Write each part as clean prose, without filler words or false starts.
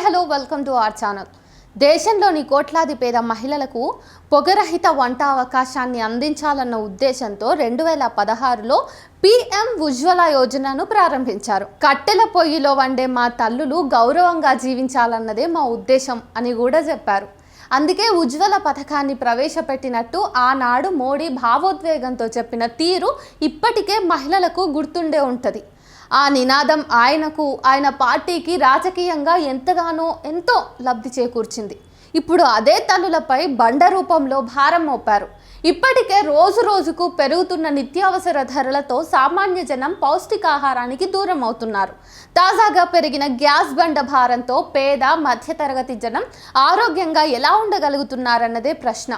Hello welcome to our channel. దేశంలోని కోట్లాది పేద మహిళలకు పొగరహిత వంట అవకాశాన్ని అందించాలన్న ఉద్దేశంతో 2016లో పీఎం ఉజ్వల యోజనను ప్రారంభించారు. కట్టెల పొయ్యిలో వండే మా తల్లులు గౌరవంగా జీవించాలన్నదే మా ఉద్దేశం అని కూడా చెప్పారు. అందుకే ఉజ్వల పథకాన్ని ప్రవేశపెట్టినట్టు ఆనాడు మోడీ భావోద్వేగంతో చెప్పిన తీరు ఇప్పటికే మహిళలకు గుర్తుండే ఉంటుంది. ఆ నినాదం ఆయనకు, ఆయన పార్టీకి రాజకీయంగా ఎంతో లబ్ధి చేకూర్చింది. ఇప్పుడు అదే తల్లులపై బండ రూపంలో భారం మోపారు. ఇప్పటికే రోజు రోజుకు పెరుగుతున్న నిత్యావసర ధరలతో సామాన్య జనం పౌష్టికాహారానికి దూరం అవుతున్నారు. తాజాగా పెరిగిన గ్యాస్ బండ భారంతో పేద మధ్యతరగతి జనం ఆరోగ్యంగా ఎలా ఉండగలుగుతున్నారన్నదే ప్రశ్న.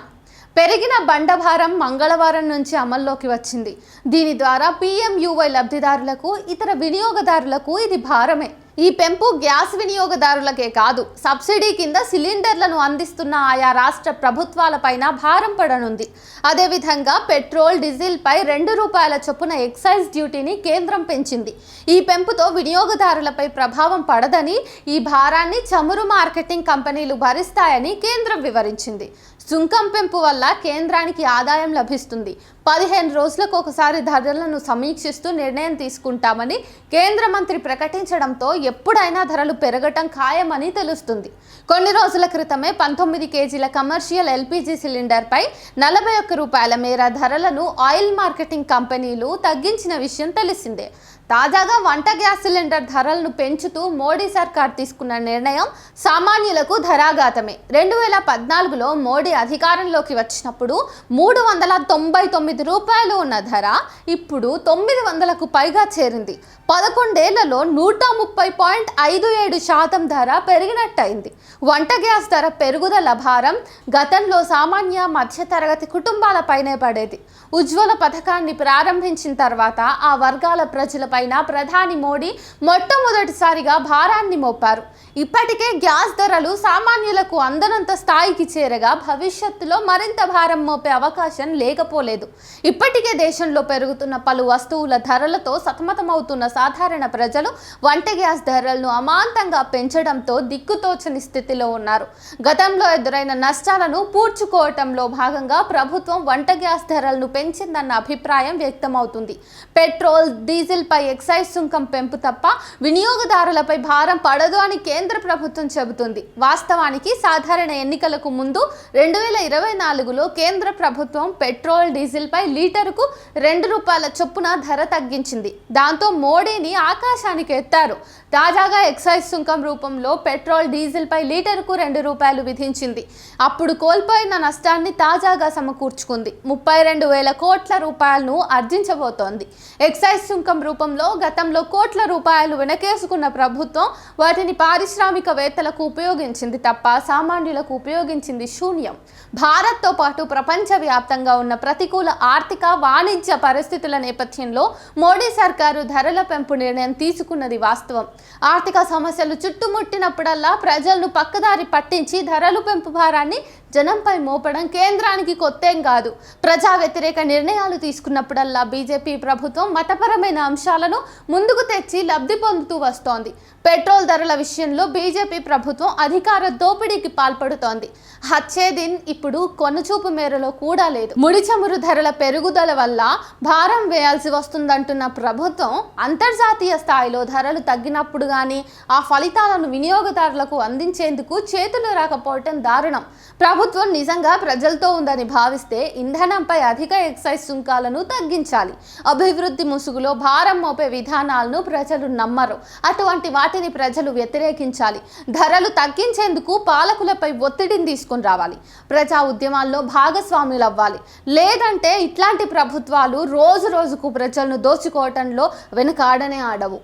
పెరిగిన బండభారం మంగళవారం నుంచి అమల్లోకి వచ్చింది. దీని ద్వారా పీఎంయూవై లబ్ధిదారులకు, ఇతర వినియోగదారులకు ఇది భారమే. ఈ పెంపు గ్యాస్ వినియోగదారులకే కాదు, సబ్సిడీ కింద సిలిండర్లను అందిస్తున్న ఆయా రాష్ట్ర ప్రభుత్వాలపైన భారం పడనుంది. అదేవిధంగా పెట్రోల్, డీజిల్పై ₹2 చొప్పున ఎక్సైజ్ డ్యూటీని కేంద్రం పెంచింది. ఈ పెంపుతో వినియోగదారులపై ప్రభావం పడదని, ఈ భారాన్ని చమురు మార్కెటింగ్ కంపెనీలు భరిస్తాయని కేంద్రం వివరించింది. సుంకం పెంపు వల్ల కేంద్రానికి ఆదాయం లభిస్తుంది. 15 రోజులకు ఒకసారి ధరలను సమీక్షిస్తూ నిర్ణయం తీసుకుంటామని కేంద్ర మంత్రి ప్రకటించడంతో ఎప్పుడైనా ధరలు పెరగటం ఖాయమని తెలుస్తుంది. కొన్ని రోజుల క్రితమే 19 కేజీల కమర్షియల్ ఎల్పీజీ సిలిండర్పై ₹41 మేర ధరలను ఆయిల్ మార్కెటింగ్ కంపెనీలు తగ్గించిన విషయం తెలిసిందే. తాజాగా వంట గ్యాస్ సిలిండర్ ధరలను పెంచుతూ మోడీ సర్కార్ తీసుకున్న నిర్ణయం సామాన్యులకు ధరాఘాతమే. 2014లో మోడీ అధికారంలోకి వచ్చినప్పుడు ₹399 ఉన్న ధర ఇప్పుడు 900కు పైగా చేరింది. 11 ఏళ్లలో 130.57% ధర పెరిగినట్టయింది. వంట గ్యాస్ ధర పెరుగుదల భారం గతంలో సామాన్య మధ్యతరగతి కుటుంబాలపైనే పడేది. ఉజ్వల పథకాన్ని ప్రారంభించిన తర్వాత ఆ వర్గాల ప్రజలపైన ప్రధాని మోడీ మొట్టమొదటిసారిగా భారాన్ని మోపారు. ఇప్పటికే గ్యాస్ ధరలు సామాన్యులకు అందనంత స్థాయికి చేరగా భవిష్యత్తులో మరింత భారం మోపే అవకాశం లేకపోలేదు. ఇప్పటికే దేశంలో పెరుగుతున్న పలు వస్తువుల ధరలతో సతమతమవుతున్న సాధారణ ప్రజలు వంట గ్యాస్ ధరలను అమాంతంగా పెంచడంతో దిక్కుతోచని స్థితిలో ఉన్నారు. గతంలో ఎదురైన నష్టాలను పూడ్చుకోవటంలో భాగంగా ప్రభుత్వం వంట గ్యాస్ ధరలను పెంచిందన్న అభిప్రాయం వ్యక్తమవుతుంది. పెట్రోల్, డీజిల్పై ఎక్సైజ్ సుంకం పెంపు తప్ప వినియోగదారులపై భారం పడదు అని కేంద్ర ప్రభుత్వం చెబుతుంది. వాస్తవానికి సాధారణ ఎన్నికలకు ముందు 2024లో కేంద్ర ప్రభుత్వం పెట్రోల్, డీజిల్పై లీటరుకు ₹2 చొప్పున ధర తగ్గించింది. దాంతో మోడీని ఆకాశానికి ఎత్తారు. తాజాగా ఎక్సైజ్ సుంకం రూపంలో పెట్రోల్, డీజిల్పై లీటరుకు ₹2 విధించింది. అప్పుడు కోల్పోయిన నష్టాన్ని తాజాగా సమకూర్చుకుంది. 32,000 కోట్ల రూపాయలను ఆర్జించబోతోంది. ఎక్సైజ్ సుంకం రూపంలో గతంలో కోట్ల రూపాయలు వెనకేసుకున్న ప్రభుత్వం వాటిని పారిశ్రామికవేత్తలకు ఉపయోగించింది తప్ప సామాన్యులకు ఉపయోగించింది శూన్యం. భారత్తో పాటు ప్రపంచవ్యాప్తంగా ఉన్న ప్రతికూల ఆర్థిక, వాణిజ్య పరిస్థితుల నేపథ్యంలో మోడీ సర్కారు ధరల పెంపు నిర్ణయం తీసుకున్నది వాస్తవం. ఆర్థిక సమస్యలు చుట్టుముట్టినప్పుడల్లా ప్రజలను పక్కదారి పట్టించి ధరలు పెంపు భారాన్ని జనంపై మోపడం కేంద్రానికి కొత్తేం కాదు. ప్రజా వ్యతిరేక నిర్ణయాలు తీసుకున్నప్పుడల్లా బీజేపీ ప్రభుత్వం మతపరమైన అంశాలను ముందుకు తెచ్చి లబ్ధి పొందుతూ వస్తోంది. పెట్రోల్ ధరల విషయంలో బీజేపీ ప్రభుత్వం అధికార దోపిడీకి పాల్పడుతోంది. హచ్చేదిన్ ఇప్పుడు కొనుచూపు మేరలో కూడా లేదు. ముడి చమురు ధరల పెరుగుదల వల్ల భారం వేయాల్సి వస్తుందంటున్న ప్రభుత్వం అంతర్జాతీయ స్థాయిలో ధరలు తగ్గినప్పుడు కానీ ఆ ఫలితాలను వినియోగదారులకు అందించేందుకు చేతులు రాకపోవటం దారుణం. ప్రభుత్వం నిజంగా ప్రజలతో ఉందని భావిస్తే ఇంధనంపై అధిక ఎక్సైజ్ సుంకాలను తగ్గించాలి. అభివృద్ధి ముసుగులో భారం మోపే విధానాలను ప్రజలు నమ్మరు. అటువంటి వాటిని ప్రజలు వ్యతిరేకించాలి. ధరలు తగ్గించేందుకు పాలకులపై ఒత్తిడిని తీసుకుని రావాలి. ప్రజా ఉద్యమాల్లో భాగస్వాములు అవ్వాలి. లేదంటే ఇట్లాంటి ప్రభుత్వాలు రోజు రోజుకు ప్రజలను దోచుకోవటంలో వెనుకాడనే ఆడవు.